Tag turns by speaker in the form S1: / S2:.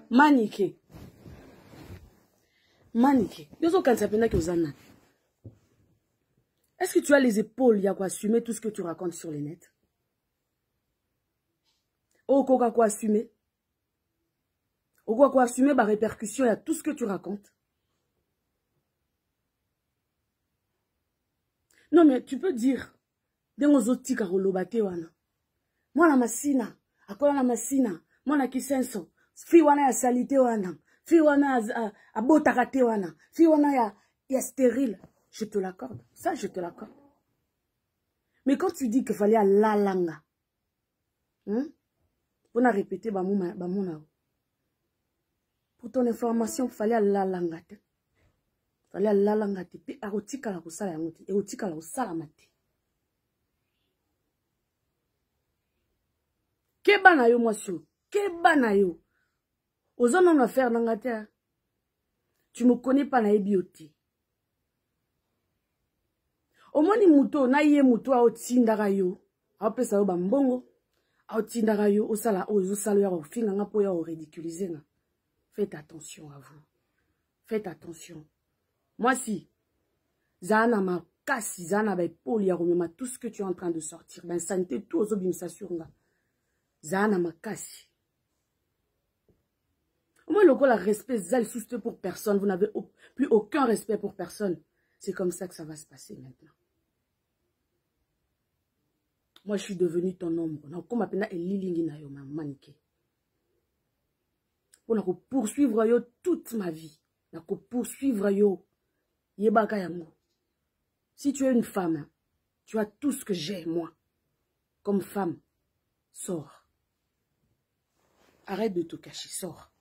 S1: Maniqué. Maniqué. Est-ce que tu as les épaules, Yako, assumer tout ce que tu racontes sur les nets? Oh, quoi assumer? Oh, quoi assumer, bah, répercussion, il y a tout ce que tu racontes. Non, mais tu peux dire, moi, la masina, akola la masina, moi, la kisenso, fi wana ya salite wana, fi wana a botakate wana, fi wana ya stérile. Je te l'accorde. Ça, je te l'accorde. Mais quand tu dis qu'il fallait à la langa, on a répété, pour ton information, il fallait à la langa. Il fallait à la langa. Puis, à otika la kusala yamuti, et otika la kusala mati. Keba na yo, mwasyo. Keba na yo. Ozo non affaire nangate. Tu me connais pas na ebioti. Au moins, ni muto, na ye muto a otindaka yo. A pesa yo bambongo. A otindaka yo, osala, ozo salo ya ofinga nga po ya o ridiculiser nga. Faites attention à vous. Faites attention. Moi, si, Zana ma kasi, Zana ba epoli ya remema tout ce que tu es en train de sortir. Ben, santé, tout ozo bimsa sur nga. Zana ma kasi. Moi, le la respect, zal souste pour personne. Vous n'avez plus aucun respect pour personne. C'est comme ça que ça va se passer maintenant. Moi, je suis devenue ton ombre. Comme appelle Elilingi na yo, maniqué. Pour poursuivre yo toute ma vie. Pour poursuivre yo. Yebaka yango. Si tu es une femme, tu as tout ce que j'ai, moi. Comme femme. Sors. Arrête de te cacher, sors.